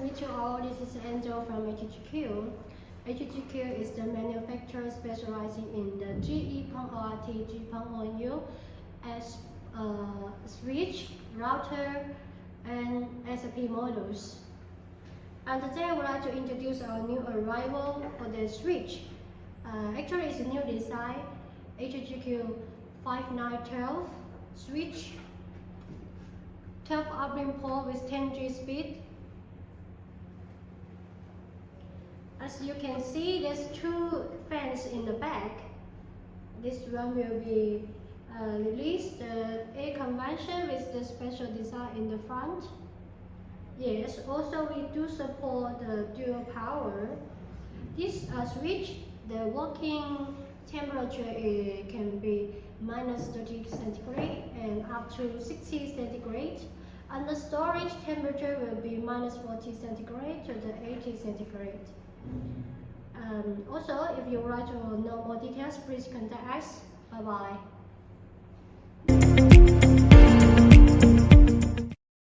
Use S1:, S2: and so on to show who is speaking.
S1: meet you all. This is Angel from HSGQ. HSGQ is the manufacturer specializing in the Gpon ORT, Gpon ONU, as switch, router, and SAP models. And today I would like to introduce our new arrival for the switch. Actually, it's a new design, HSGQ 5912 switch. 12 uplink port with 10G speed. As you can see, there's two fans in the back. This one will be released the A convention with the special design in the front. Yes, also we do support the dual power. This switch, the working temperature can be -30 centigrade and up to 60 centigrade. And the storage temperature will be -40 centigrade to the 80 centigrade. Also, if you would like to know more details, please contact us. Bye bye.